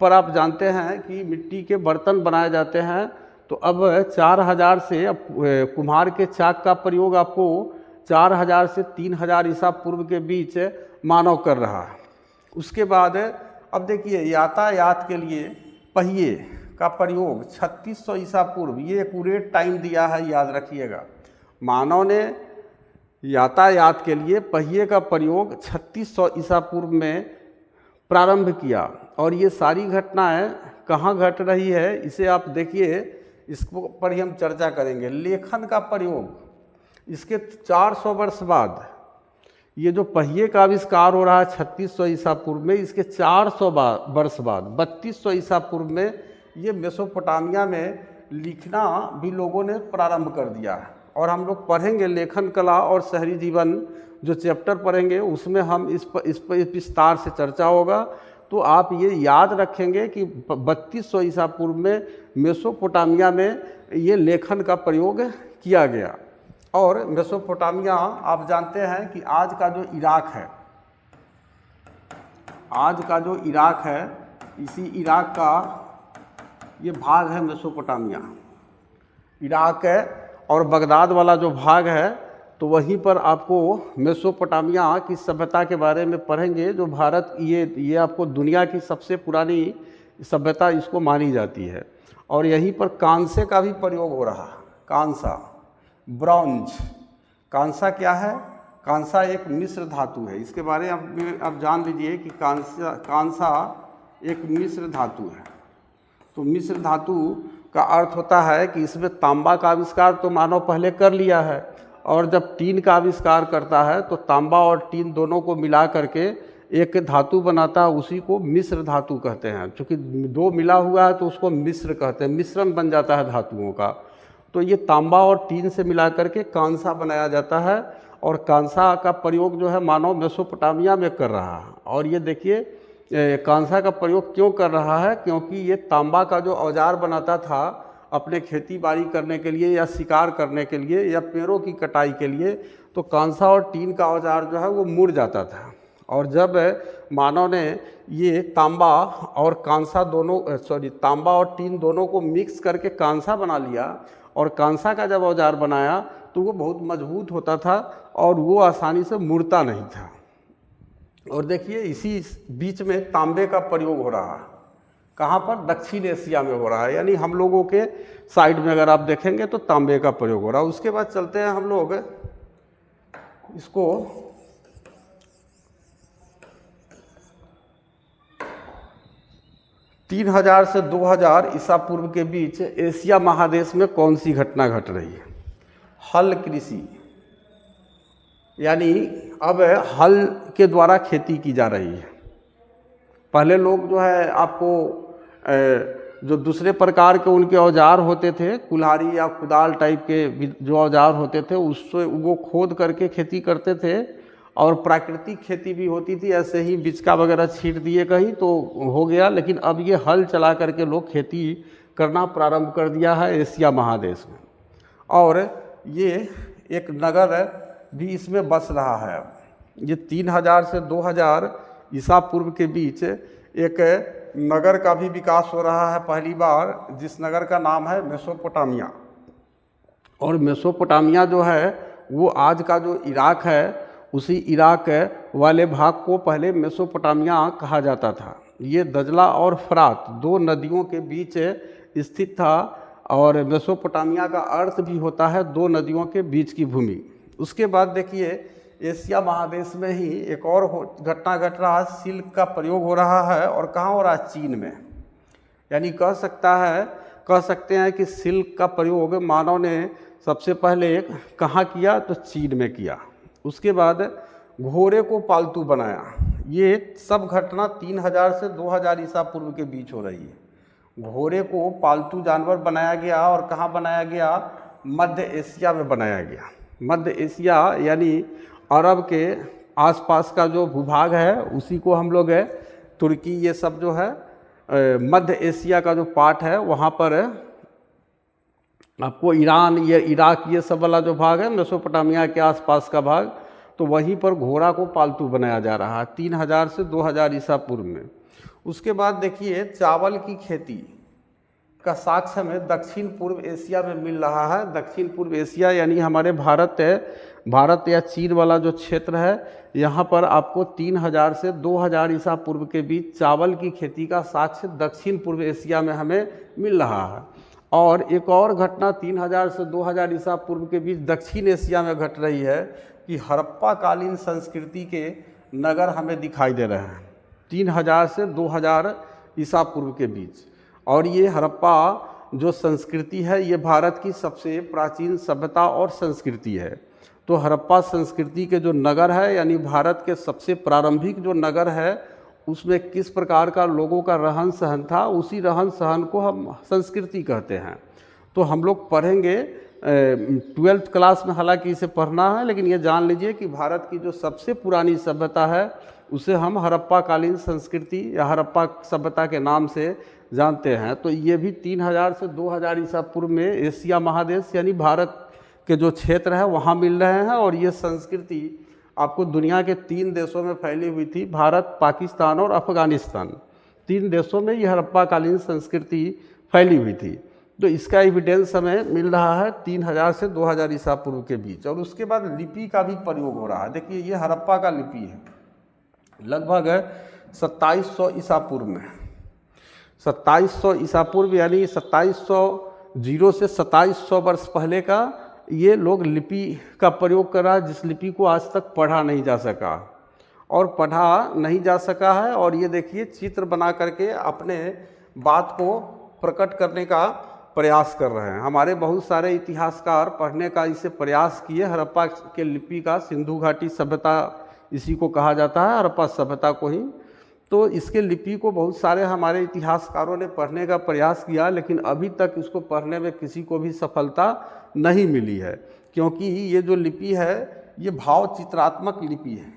पर आप जानते हैं कि मिट्टी के बर्तन बनाए जाते हैं। तो अब 4000 से अब कुम्हार के चाक का प्रयोग आपको 4000 से 3000 ईसा पूर्व के बीच मानव कर रहा है। उसके बाद अब देखिए यातायात के लिए पहिए का प्रयोग 3600 ईसा पूर्व, ये एक्यूरेट टाइम दिया है, याद रखिएगा। मानव ने यातायात के लिए पहिए का प्रयोग 3600 ईसा पूर्व में प्रारंभ किया। और ये सारी घटनाएं कहाँ घट रही है इसे आप देखिए, इसको पर ही हम चर्चा करेंगे। लेखन का प्रयोग इसके 400 वर्ष बाद, ये जो पहिए का आविष्कार हो रहा है 3600 ईसा पूर्व में, इसके 400 वर्ष बाद 3200 ईसा पूर्व में ये मेसोपोटामिया में लिखना भी लोगों ने प्रारंभ कर दिया है। और हम लोग पढ़ेंगे लेखन कला और शहरी जीवन, जो चैप्टर पढ़ेंगे उसमें हम इस पर विस्तार से चर्चा होगा। तो आप ये याद रखेंगे कि 3200 ईसा पूर्व में मेसोपोटामिया में ये लेखन का प्रयोग किया गया। और मेसोपोटामिया आप जानते हैं कि आज का जो इराक है, आज का जो इराक है, इसी इराक का ये भाग है मेसोपोटामिया। इराक है और बगदाद वाला जो भाग है, तो वहीं पर आपको मेसोपोटामिया की सभ्यता के बारे में पढ़ेंगे। जो भारत ये आपको दुनिया की सबसे पुरानी सभ्यता इसको मानी जाती है। और यहीं पर कांसे का भी प्रयोग हो रहा है। कांसा, ब्रॉन्ज। कांसा क्या है? कांसा एक मिश्र धातु है। इसके बारे में आप जान लीजिए कि कांसा एक मिश्र धातु है। तो मिश्र धातु का अर्थ होता है कि इसमें तांबा का आविष्कार तो मानव पहले कर लिया है, और जब टीन का आविष्कार करता है तो तांबा और टीन दोनों को मिला करके एक धातु बनाता है, उसी को मिश्र धातु कहते हैं। क्योंकि दो मिला हुआ है तो उसको मिश्र कहते हैं, मिश्रण बन जाता है धातुओं का। तो ये तांबा और टीन से मिला करके कांसा बनाया जाता है, और कांसा का प्रयोग जो है मानव मेसोपोटामिया में कर रहा है। और ये देखिए कांसा का प्रयोग क्यों कर रहा है, क्योंकि ये तांबा का जो औजार बनाता था अपने खेती बाड़ी करने के लिए या शिकार करने के लिए या पेड़ों की कटाई के लिए, तो कांसा और टीन का औजार जो है वो मुड़ जाता था। और जब मानव ने ये तांबा और कांसा दोनों तांबा और टीन दोनों को मिक्स करके कांसा बना लिया, और कांसा का जब औजार बनाया तो वो बहुत मजबूत होता था और वो आसानी से मुड़ता नहीं था। और देखिए इसी बीच में तांबे का प्रयोग हो रहा है। कहाँ पर? दक्षिण एशिया में हो रहा है, यानी हम लोगों के साइड में अगर आप देखेंगे तो तांबे का प्रयोग हो रहा है। उसके बाद चलते हैं हम लोग इसको तीन 3000 से 2000 ईसा पूर्व के बीच एशिया महादेश में कौन सी घटना घट रही है? हल कृषि, यानी अब हल के द्वारा खेती की जा रही है। पहले लोग जो है आपको जो दूसरे प्रकार के उनके औजार होते थे, कुल्हाड़ी या कुदाल टाइप के जो औजार होते थे, उससे वो खोद करके खेती करते थे। और प्राकृतिक खेती भी होती थी, ऐसे ही बिचका वगैरह छींट दिए कहीं तो हो गया। लेकिन अब ये हल चला करके लोग खेती करना प्रारंभ कर दिया है एशिया महादेश में। और ये एक नगर भी इसमें बस रहा है। ये 3000 से 2000 ईसा पूर्व के बीच एक नगर का भी विकास हो रहा है पहली बार, जिस नगर का नाम है मेसोपोटामिया। और मेसोपोटामिया जो है वो आज का जो इराक है, उसी इराक वाले भाग को पहले मेसोपोटामिया कहा जाता था। ये दजला और फरात दो नदियों के बीच स्थित था, और मेसोपोटामिया का अर्थ भी होता है दो नदियों के बीच की भूमि। उसके बाद देखिए एशिया महादेश में ही एक और घटना घट रहा है, सिल्क का प्रयोग हो रहा है। और कहाँ हो रहा है? चीन में। यानी कह सकते हैं कि सिल्क का प्रयोग मानव ने सबसे पहले कहाँ किया? तो चीन में किया। उसके बाद घोड़े को पालतू बनाया। ये सब घटना 3000 से 2000 ईसा पूर्व के बीच हो रही है। घोड़े को पालतू जानवर बनाया गया और कहाँ बनाया गया? मध्य एशिया में बनाया गया। मध्य एशिया यानी अरब के आसपास का जो भूभाग है उसी को हम लोग तुर्की ये सब जो है मध्य एशिया का जो पार्ट है वहाँ पर आपको ईरान ये इराक ये सब वाला जो भाग है मेसोपोटामिया के आसपास का भाग, तो वहीं पर घोड़ा को पालतू बनाया जा रहा है 3000 से 2000 ईसा पूर्व में। उसके बाद देखिए चावल की खेती का साक्ष्य हमें दक्षिण पूर्व एशिया में मिल रहा है। दक्षिण पूर्व एशिया यानी हमारे भारत या चीन वाला जो क्षेत्र है, यहाँ पर आपको 3000 से 2000 ईसा पूर्व के बीच चावल की खेती का साक्ष्य दक्षिण पूर्व एशिया में हमें मिल रहा है। और एक और घटना 3000 से 2000 ईसा पूर्व के बीच दक्षिण एशिया में घट रही है कि हड़प्पा कालीन संस्कृति के नगर हमें दिखाई दे रहे हैं 3000 से 2000 ईसा पूर्व के बीच। और ये हड़प्पा जो संस्कृति है ये भारत की सबसे प्राचीन सभ्यता और संस्कृति है। तो हड़प्पा संस्कृति के जो नगर है यानी भारत के सबसे प्रारंभिक जो नगर है उसमें किस प्रकार का लोगों का रहन सहन था, उसी रहन सहन को हम संस्कृति कहते हैं। तो हम लोग पढ़ेंगे 12th क्लास में, हालांकि इसे पढ़ना है, लेकिन ये जान लीजिए कि भारत की जो सबसे पुरानी सभ्यता है उसे हम हड़प्पा कालीन संस्कृति या हड़प्पा सभ्यता के नाम से जानते हैं। तो ये भी 3000 से 2000 ईसा पूर्व में एशिया महादेश यानी भारत के जो क्षेत्र है वहाँ मिल रहे हैं। और ये संस्कृति आपको दुनिया के 3 देशों में फैली हुई थी, भारत, पाकिस्तान और अफगानिस्तान। 3 देशों में यह हड़प्पा कालीन संस्कृति फैली हुई थी। तो इसका एविडेंस हमें मिल रहा है 3000 से 2000 ईसा पूर्व के बीच। और उसके बाद लिपि का भी प्रयोग हो रहा है। देखिए ये हड़प्पा का लिपि है, लगभग 2700 ईसा पूर्व में, 2700 ईसा पूर्व यानी 2700 से 2700 वर्ष पहले का ये लोग लिपि का प्रयोग कर रहा है, जिस लिपि को आज तक पढ़ा नहीं जा सका और पढ़ा नहीं जा सका है। और ये देखिए चित्र बना करके अपने बात को प्रकट करने का प्रयास कर रहे हैं। हमारे बहुत सारे इतिहासकार पढ़ने का इसे प्रयास किए। हड़प्पा के लिपि का सिंधु घाटी सभ्यता इसी को कहा जाता है, हड़प्पा सभ्यता को ही। तो इसके लिपि को बहुत सारे हमारे इतिहासकारों ने पढ़ने का प्रयास किया, लेकिन अभी तक इसको पढ़ने में किसी को भी सफलता नहीं मिली है, क्योंकि ये जो लिपि है ये भाव चित्रात्मक लिपि है,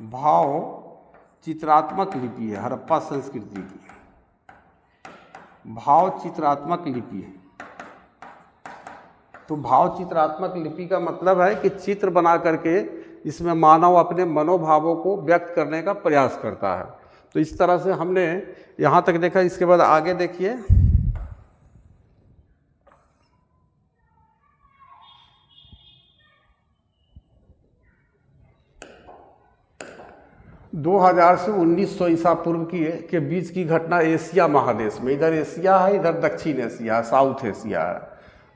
भाव चित्रात्मक लिपि है। हड़प्पा संस्कृति की भाव चित्रात्मक लिपि है। तो भाव चित्रात्मक लिपि का मतलब है कि चित्र बना करके इसमें मानव अपने मनोभावों को व्यक्त करने का प्रयास करता है। तो इस तरह से हमने यहाँ तक देखा। इसके बाद आगे देखिए 2000 से 1900 ईसा पूर्व के बीच की घटना एशिया महादेश में, इधर एशिया है, इधर दक्षिण एशिया, साउथ एशिया है।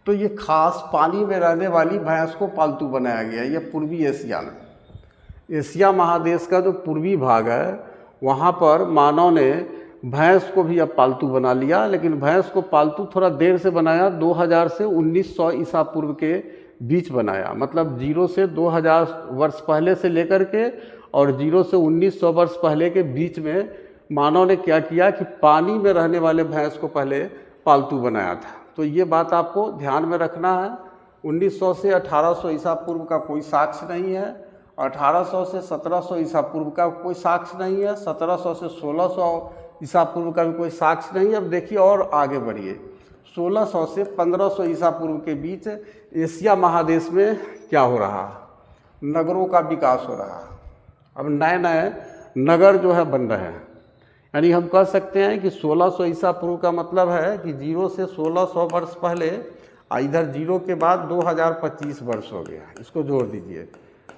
तो ये खास पानी में रहने वाली भैंस को पालतू बनाया गया। ये पूर्वी एशिया में, एशिया महादेश का जो पूर्वी भाग है वहाँ पर मानव ने भैंस को भी अब पालतू बना लिया, लेकिन भैंस को पालतू थोड़ा देर से बनाया, 2000 से 1900 ईसा पूर्व के बीच बनाया। मतलब 0 से 2000 वर्ष पहले से लेकर के और 0 से 1900 वर्ष पहले के बीच में मानव ने क्या किया कि पानी में रहने वाले भैंस को पहले पालतू बनाया था। तो ये बात आपको ध्यान में रखना है। 1900 से 1800 ईसा पूर्व का कोई साक्ष्य नहीं है, 1800 से 1700 ईसा पूर्व का कोई साक्ष्य नहीं है, 1700 से 1600 ईसा पूर्व का भी कोई साक्ष्य नहीं है। अब देखिए और आगे बढ़िए, 1600 से 1500 ईसा पूर्व के बीच एशिया महादेश में क्या हो रहा है, नगरों का विकास हो रहा है। अब नए नए नगर जो है बन रहे हैं, यानी हम कह सकते हैं कि 1600 ईसा पूर्व का मतलब है कि 0 से 1600 वर्ष पहले, इधर 0 के बाद 2025 वर्ष हो गया, इसको जोड़ दीजिए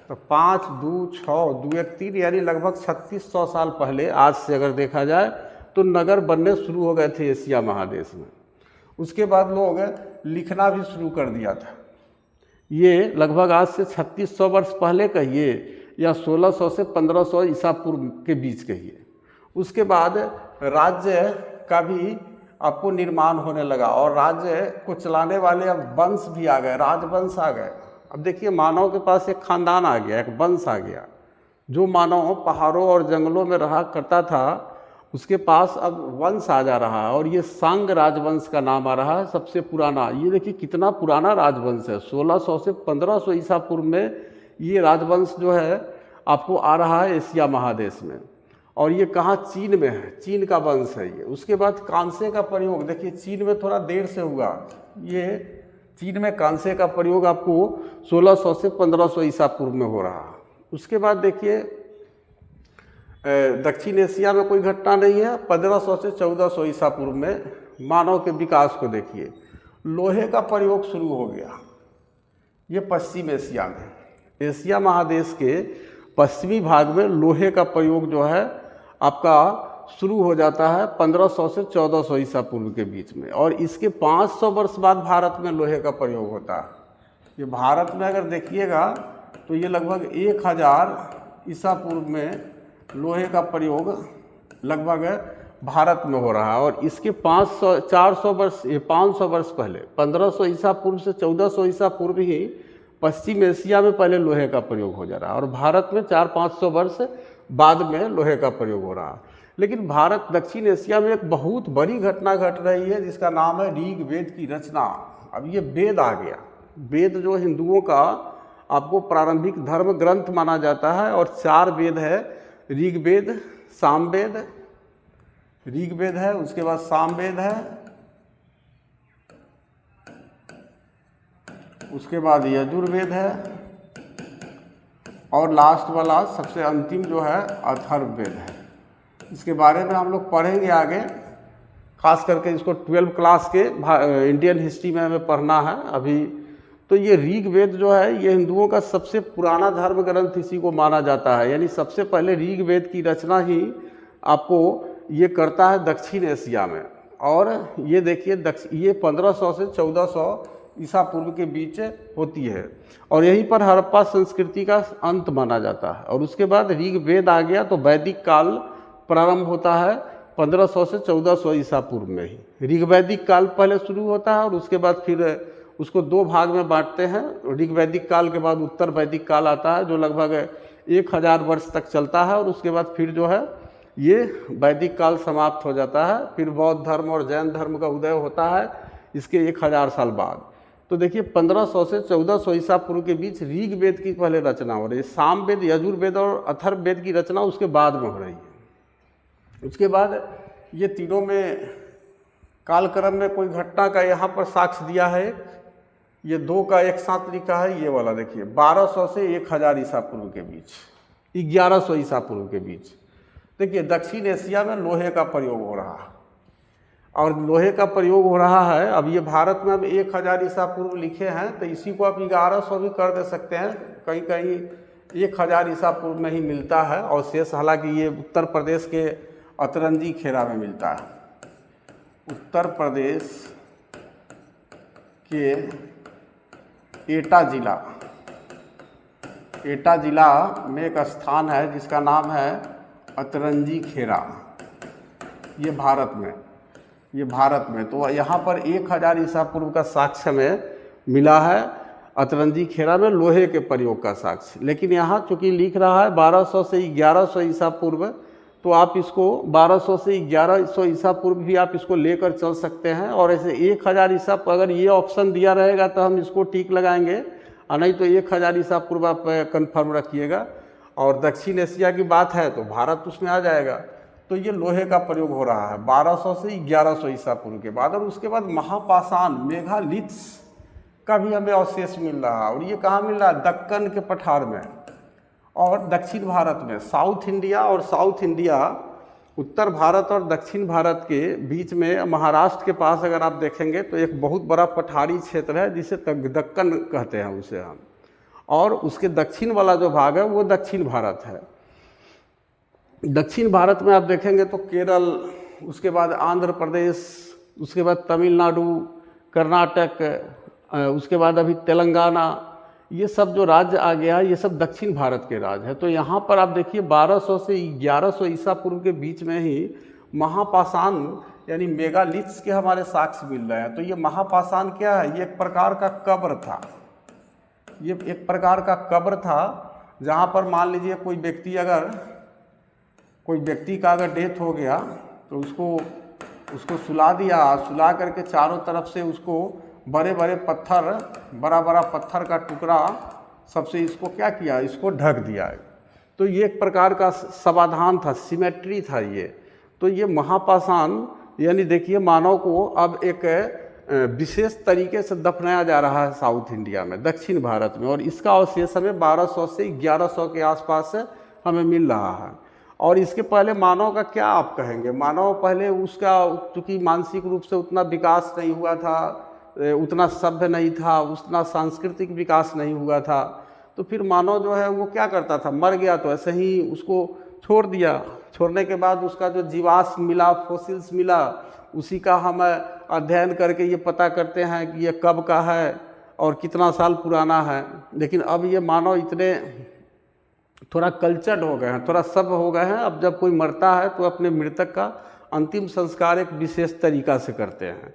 तो 5 2 6 2 1 3 यानी लगभग 3600 साल पहले आज से अगर देखा जाए तो नगर बनने शुरू हो गए थे एशिया महादेश में। उसके बाद लोग लिखना भी शुरू कर दिया था। ये लगभग आज से 3600 वर्ष पहले कहिए या 1600 से 1500 ईसा पूर्व के बीच कहिए। उसके बाद राज्य का भी आपको निर्माण होने लगा और राज्य को चलाने वाले अब वंश भी आ गए, राजवंश आ गए। अब देखिए मानव के पास एक खानदान आ गया, एक वंश आ गया। जो मानव पहाड़ों और जंगलों में रहा करता था उसके पास अब वंश आ जा रहा है और ये सांग राजवंश का नाम आ रहा है, सबसे पुराना। ये देखिए कितना पुराना राजवंश है, 1600 से 1500 ईसा पूर्व में ये राजवंश जो है आपको आ रहा है एशिया महादेश में। और ये कहाँ, चीन में है, चीन का वंश है ये। उसके बाद कांसे का प्रयोग देखिए चीन में थोड़ा देर से हुआ, ये चीन में कांसे का प्रयोग आपको 1600 से 1500 ईसा पूर्व में हो रहा है। उसके बाद देखिए दक्षिण एशिया में कोई घटना नहीं है। 1500 से 1400 ईसा पूर्व में मानव के विकास को देखिए, लोहे का प्रयोग शुरू हो गया। ये पश्चिम एशिया में, एशिया महादेश के पश्चिमी भाग में लोहे का प्रयोग जो है आपका शुरू हो जाता है 1500 से 1400 ईसा पूर्व के बीच में। और इसके 500 वर्ष बाद भारत में लोहे का प्रयोग होता है। ये भारत में अगर देखिएगा तो ये लगभग 1000 ईसा पूर्व में लोहे का प्रयोग लगभग भारत में हो रहा है। और इसके 400 वर्ष, ये 500 वर्ष पहले 1500 ईसा पूर्व से 1400 ईसा पूर्व ही पश्चिम एशिया में पहले लोहे का प्रयोग हो जा रहा है और भारत में 400-500 वर्ष बाद में लोहे का प्रयोग हो रहा है। लेकिन भारत दक्षिण एशिया में एक बहुत बड़ी घटना घट रही है जिसका नाम है ऋग्वेद की रचना। अब ये वेद आ गया। वेद जो हिंदुओं का आपको प्रारंभिक धर्म ग्रंथ माना जाता है और 4 वेद है, ऋग्वेद, सामवेद, ऋग्वेद है, उसके बाद सामवेद है, उसके बाद यजुर्वेद है और लास्ट वाला सबसे अंतिम जो है अथर्ववेद है। इसके बारे में हम लोग पढ़ेंगे आगे, खास करके इसको 12th क्लास के इंडियन हिस्ट्री में हमें पढ़ना है अभी। तो ये ऋग्वेद जो है ये हिंदुओं का सबसे पुराना धर्म ग्रंथ इसी को माना जाता है। यानी सबसे पहले ऋग्वेद की रचना ही आपको ये करता है दक्षिण एशिया में। और ये देखिए ये 1500 से 1400 ईसा पूर्व के बीच होती है और यहीं पर हड़प्पा संस्कृति का अंत माना जाता है। और उसके बाद ऋग्वेद आ गया तो वैदिक काल प्रारंभ होता है 1500 से 1400 ईसा पूर्व में ही। ऋग्वैदिक काल पहले शुरू होता है और उसके बाद फिर उसको 2 भाग में बांटते हैं। ऋग्वैदिक काल के बाद उत्तर वैदिक काल आता है जो लगभग 1000 वर्ष तक चलता है और उसके बाद फिर जो है ये वैदिक काल समाप्त हो जाता है। फिर बौद्ध धर्म और जैन धर्म का उदय होता है इसके 1000 साल बाद। तो देखिए 1500 से 1400 ईसा पूर्व के बीच ऋग्वेद की पहले रचना हो रही है, सामवेद, यजुर्वेद और अथर्ववेद की रचना उसके बाद में हो रही है। उसके बाद ये तीनों में कालक्रम में कोई घटना का यहाँ पर साक्ष्य दिया है। ये 2 का एक साथ लिखा है, ये वाला देखिए 1200 से 1000 ईसा पूर्व के बीच, 1100 ईसा पूर्व के बीच। देखिए दक्षिण एशिया में लोहे का प्रयोग हो रहा है और लोहे का प्रयोग हो रहा है। अब ये भारत में अब 1000 ईसा पूर्व लिखे हैं तो इसी को आप 1100 भी कर दे सकते हैं। कहीं कहीं 1000 ईसा पूर्व में ही मिलता है और शेष हालांकि ये उत्तर प्रदेश के अतरंजी खेरा में मिलता है। उत्तर प्रदेश के एटा जिला में एक स्थान है जिसका नाम है अतरंजी खेरा। ये भारत में तो यहाँ पर 1000 ईसा पूर्व का साक्ष्य में मिला है अतरंजी खेरा में लोहे के प्रयोग का साक्ष्य। लेकिन यहाँ चूँकि लिख रहा है 1200 से 1100 ईसा पूर्व, तो आप इसको 1200 से 1100 ईसा पूर्व भी आप इसको लेकर चल सकते हैं। और ऐसे 1000 ईसा अगर ये ऑप्शन दिया रहेगा तो हम इसको टिक लगाएंगे और नहीं तो 1000 ईसा पूर्व आप कन्फर्म रखिएगा। और दक्षिण एशिया की बात है तो भारत उसमें आ जाएगा। तो ये लोहे का प्रयोग हो रहा है 1200 से 1100 ईसा पूर्व के बाद। और उसके बाद महापाषाण मेगालिथ्स का भी हमें अवशेष मिल रहा है और ये कहाँ मिल रहा है, दक्कन के पठार में और दक्षिण भारत में। साउथ इंडिया उत्तर भारत और दक्षिण भारत के बीच में महाराष्ट्र के पास अगर आप देखेंगे तो एक बहुत बड़ा पठारी क्षेत्र है जिसे दक्कन कहते हैं उसे हम। और उसके दक्षिण वाला जो भाग है वो दक्षिण भारत है। दक्षिण भारत में आप देखेंगे तो केरल, उसके बाद आंध्र प्रदेश, उसके बाद तमिलनाडु, कर्नाटक, उसके बाद अभी तेलंगाना, ये सब जो राज्य आ गया ये सब दक्षिण भारत के राज्य है। तो यहाँ पर आप देखिए 1200 से 1100 ईसा पूर्व के बीच में ही महापाषाण यानी मेगालिथ्स के हमारे साक्ष्य मिल रहे हैं। तो ये महापाषाण क्या है, ये एक प्रकार का कब्र था। ये एक प्रकार का कब्र था जहाँ पर मान लीजिए कोई व्यक्ति अगर कोई व्यक्ति का अगर डेथ हो गया तो उसको सुला दिया, सुला करके चारों तरफ से उसको बड़े बड़े पत्थर, बड़ा बड़ा पत्थर का टुकड़ा सबसे इसको क्या किया, इसको ढक दिया। तो ये एक प्रकार का समाधान था, सिमेट्री था ये। तो ये महापाषाण यानी देखिए मानव को अब एक विशेष तरीके से दफनाया जा रहा है साउथ इंडिया में, दक्षिण भारत में, और इसका अवशेष हमें 1200 से 1100 के आसपास हमें मिल रहा है। और इसके पहले मानव का क्या आप कहेंगे, मानव पहले उसका चूँकि मानसिक रूप से उतना विकास नहीं हुआ था, उतना सभ्य नहीं था, उतना सांस्कृतिक विकास नहीं हुआ था, तो फिर मानव जो है वो क्या करता था, मर गया तो ऐसे ही उसको छोड़ दिया। छोड़ने के बाद उसका जो जीवाश्म मिला, फॉसिल्स मिला, उसी का हम अध्ययन करके ये पता करते हैं कि ये कब का है और कितना साल पुराना है। लेकिन अब ये मानव इतने थोड़ा कल्चर्ड हो गए हैं, थोड़ा सभ्य हो गए हैं। अब जब कोई मरता है तो अपने मृतक का अंतिम संस्कार एक विशेष तरीक़ा से करते हैं।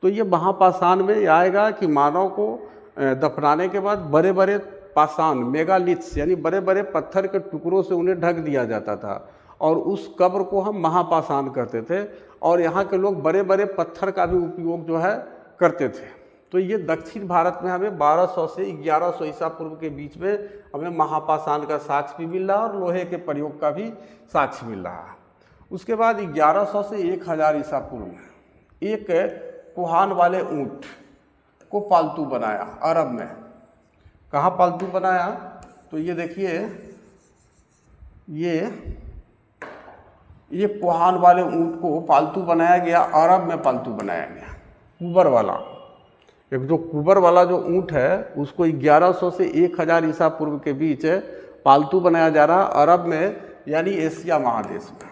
तो ये महापाषाण में आएगा कि मानव को दफनाने के बाद बड़े बड़े पाषाण, मेगालिथ्स यानी बड़े बड़े पत्थर के टुकड़ों से उन्हें ढक दिया जाता था, और उस कब्र को हम महापाषाण कहते थे। और यहाँ के लोग बड़े बड़े पत्थर का भी उपयोग जो है करते थे। तो ये दक्षिण भारत में हमें 1200 से 1100 ईसा पूर्व के बीच में हमें महापाषाण का साक्ष्य भी मिल रहा है और लोहे के प्रयोग का भी साक्ष्य मिल रहा है। उसके बाद 1100 से 1000 ईसा पूर्व में एक कोहान वाले ऊँट को पालतू बनाया अरब में। कहाँ पालतू बनाया, तो ये देखिए ये कोहान वाले ऊँट को पालतू बनाया गया, अरब में पालतू बनाया गया। कुबर वाला, एक जो कुबर वाला जो ऊँट है उसको 1100 से 1000 ईसा पूर्व के बीच पालतू बनाया जा रहा अरब में, यानी एशिया महादेश में।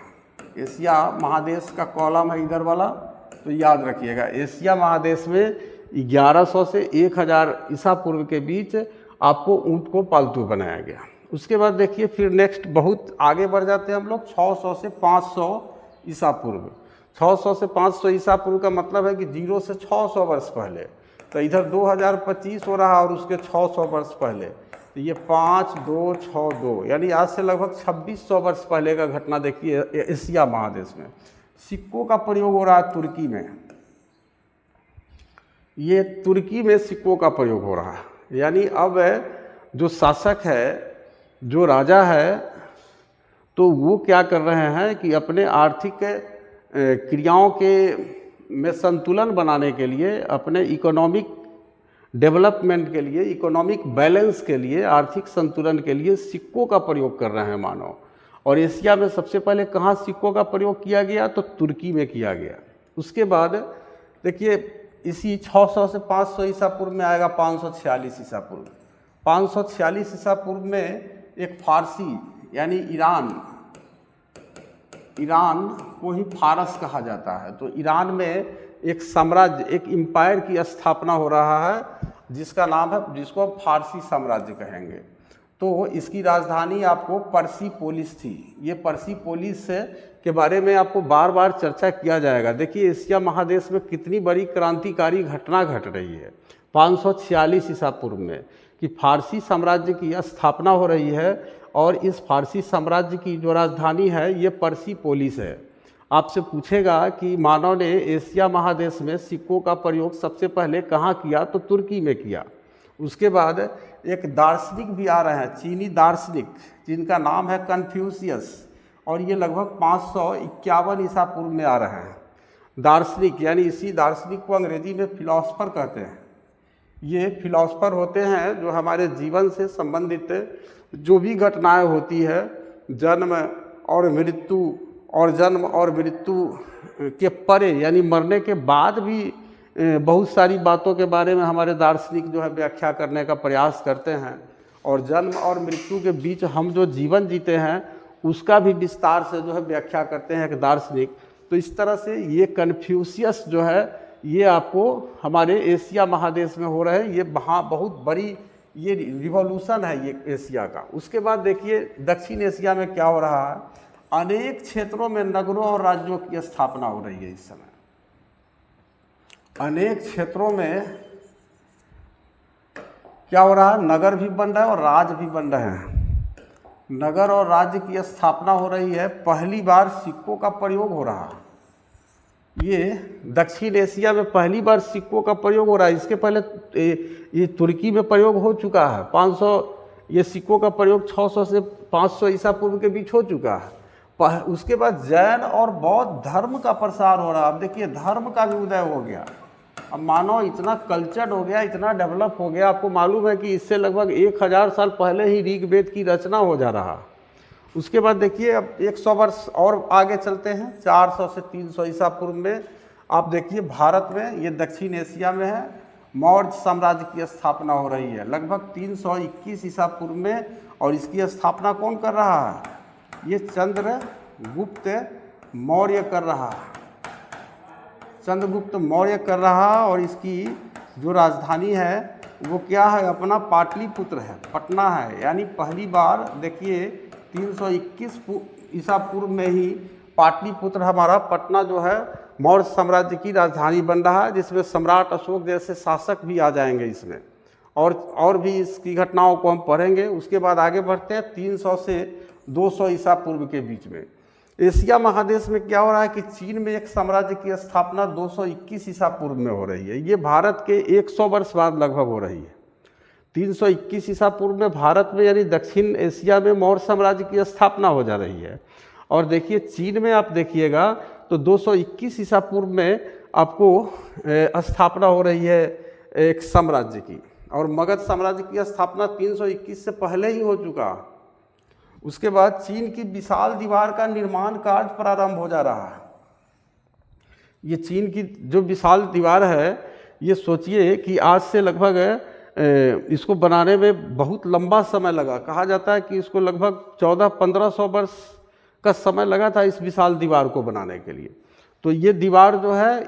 एशिया महादेश का कॉलम है इधर वाला, तो याद रखिएगा एशिया महादेश में 1100 से 1000 ईसा पूर्व के बीच आपको ऊँट को पालतू बनाया गया। उसके बाद देखिए फिर नेक्स्ट बहुत आगे बढ़ जाते हैं हम लोग, 600 से 500 ईसा पूर्व। 600 से 500 ईसा पूर्व का मतलब है कि 0 से 600 वर्ष पहले। तो इधर 2025 हो रहा और उसके 600 वर्ष पहले, तो ये 5262 यानी आज से लगभग 2600 वर्ष पहले का घटना देखिए एशिया महादेश में। सिक्कों का प्रयोग हो रहा है तुर्की में, ये तुर्की में सिक्कों का प्रयोग हो रहा है। यानी अब जो शासक है, जो राजा है, तो वो क्या कर रहे हैं कि अपने आर्थिक क्रियाओं के में संतुलन बनाने के लिए, अपने इकोनॉमिक डेवलपमेंट के लिए, इकोनॉमिक बैलेंस के लिए, आर्थिक संतुलन के लिए सिक्कों का प्रयोग कर रहे हैं मानव। और एशिया में सबसे पहले कहाँ सिक्कों का प्रयोग किया गया, तो तुर्की में किया गया। उसके बाद देखिए इसी 600 से 500 ईसा पूर्व में आएगा 546 ईसा पूर्व। 546 ईसा पूर्व में एक फारसी यानी ईरान को ही फारस कहा जाता है। तो ईरान में एक साम्राज्य, एक एम्पायर की स्थापना हो रहा है जिसका नाम है, जिसको हम फारसी साम्राज्य कहेंगे। तो इसकी राजधानी आपको पर्सिपोलिस थी। ये पर्सिपोलिस के बारे में आपको बार बार चर्चा किया जाएगा। देखिए एशिया महादेश में कितनी बड़ी क्रांतिकारी घटना घट रही है 546 ईसा पूर्व में, कि फारसी साम्राज्य की स्थापना हो रही है। और इस फारसी साम्राज्य की जो राजधानी है ये पर्सिपोलिस है। आपसे पूछेगा कि मानव ने एशिया महादेश में सिक्कों का प्रयोग सबसे पहले कहाँ किया, तो तुर्की में किया। उसके बाद एक दार्शनिक भी आ रहे हैं, चीनी दार्शनिक, जिनका नाम है कन्फ्यूशियस, और ये लगभग 551 ईसा पूर्व में आ रहे हैं। दार्शनिक यानी इसी दार्शनिक को अंग्रेजी में फिलॉसफर कहते हैं। ये फिलॉसफर होते हैं जो हमारे जीवन से संबंधित जो भी घटनाएं होती है, जन्म और मृत्यु के परे यानी मरने के बाद भी बहुत सारी बातों के बारे में हमारे दार्शनिक जो है व्याख्या करने का प्रयास करते हैं। और जन्म और मृत्यु के बीच हम जो जीवन जीते हैं उसका भी विस्तार से जो है व्याख्या करते हैं एक दार्शनिक। तो इस तरह से ये कन्फ्यूशियस जो है ये आपको हमारे एशिया महादेश में हो रहे हैं। ये वहाँ बहुत बड़ी ये रिवॉल्यूशन है ये एशिया का। उसके बाद देखिए दक्षिण एशिया में क्या हो रहा है, अनेक क्षेत्रों में नगरों और राज्यों की स्थापना हो रही है इस समय। अनेक क्षेत्रों में क्या हो रहा है, नगर भी बन रहा है और राज भी बन रहे हैं। नगर और राज्य की स्थापना हो रही है, पहली बार सिक्कों का प्रयोग हो रहा है। ये दक्षिण एशिया में पहली बार सिक्कों का प्रयोग हो रहा है। इसके पहले ये तुर्की में प्रयोग हो चुका है। 500 ये सिक्कों का प्रयोग 600 से 500 ईसा पूर्व के बीच हो चुका है। उसके बाद जैन और बौद्ध धर्म का प्रसार हो रहा है। अब देखिए धर्म का भी उदय हो गया। अब मानव इतना कल्चर्ड हो गया, इतना डेवलप हो गया। आपको मालूम है कि इससे लगभग 1000 साल पहले ही ऋग्वेद की रचना हो जा रहा। उसके बाद देखिए अब 100 वर्ष और आगे चलते हैं, 400 से 300 ईसा पूर्व में। आप देखिए भारत में, ये दक्षिण एशिया में है, मौर्य साम्राज्य की स्थापना हो रही है लगभग 321 ईसा पूर्व में। और इसकी स्थापना कौन कर रहा है? ये चंद्रगुप्त मौर्य कर रहा है। चंद्रगुप्त मौर्य कर रहा। और इसकी जो राजधानी है वो क्या है? अपना पाटलिपुत्र है, पटना है। यानी पहली बार देखिए 321 ईसा पूर्व में ही पाटलिपुत्र हमारा पटना जो है मौर्य साम्राज्य की राजधानी बन रहा है, जिसमें सम्राट अशोक जैसे शासक भी आ जाएंगे इसमें। और भी इसकी घटनाओं को हम पढ़ेंगे। उसके बाद आगे बढ़ते हैं 300 से 200 ईसा पूर्व के बीच में। एशिया महादेश में क्या हो रहा है कि चीन में एक साम्राज्य की स्थापना 221 ईसा पूर्व में हो रही है। ये भारत के 100 वर्ष बाद लगभग हो रही है। 321 ईसा पूर्व में भारत में यानी दक्षिण एशिया में मौर्य साम्राज्य की स्थापना हो जा रही है। और देखिए चीन में आप देखिएगा तो 221 ईसा पूर्व में आपको स्थापना हो रही है एक साम्राज्य की। और मगध साम्राज्य की स्थापना 321 से पहले ही हो चुका। उसके बाद चीन की विशाल दीवार का निर्माण कार्य प्रारंभ हो जा रहा है। ये चीन की जो विशाल दीवार है, ये सोचिए कि आज से लगभग इसको बनाने में बहुत लंबा समय लगा। कहा जाता है कि इसको लगभग 1400-1500 वर्ष का समय लगा था इस विशाल दीवार को बनाने के लिए। तो ये दीवार जो है,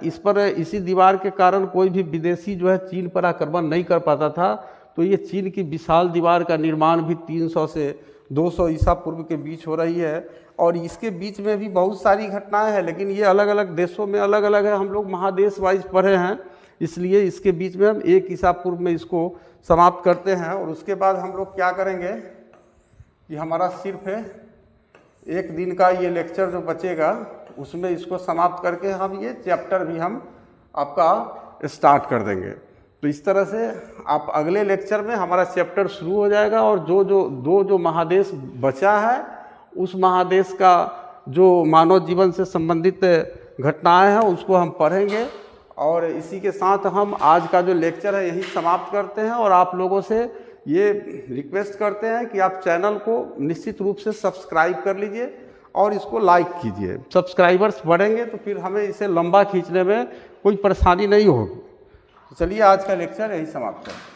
इसी दीवार के कारण कोई भी विदेशी जो है चीन पर आक्रमण नहीं कर पाता था। तो ये चीन की विशाल दीवार का निर्माण भी 300 से 200 ईसा पूर्व के बीच हो रही है। और इसके बीच में भी बहुत सारी घटनाएं हैं, लेकिन ये अलग अलग देशों में अलग अलग है। हम लोग महादेश वाइज पढ़े हैं, इसलिए इसके बीच में हम 1 ईसा पूर्व में इसको समाप्त करते हैं। और उसके बाद हम लोग क्या करेंगे कि हमारा सिर्फ 1 दिन का ये लेक्चर जो बचेगा उसमें इसको समाप्त करके हम ये चैप्टर भी हम आपका स्टार्ट कर देंगे। तो इस तरह से आप अगले लेक्चर में हमारा चैप्टर शुरू हो जाएगा। और जो महादेश बचा है उस महादेश का जो मानव जीवन से संबंधित घटनाएं हैं उसको हम पढ़ेंगे। और इसी के साथ हम आज का जो लेक्चर है यही समाप्त करते हैं। और आप लोगों से ये रिक्वेस्ट करते हैं कि आप चैनल को निश्चित रूप से सब्सक्राइब कर लीजिए और इसको लाइक कीजिए। सब्सक्राइबर्स बढ़ेंगे तो फिर हमें इसे लंबा खींचने में कोई परेशानी नहीं होगी। तो चलिए आज का लेक्चर यही समाप्त करते हैं।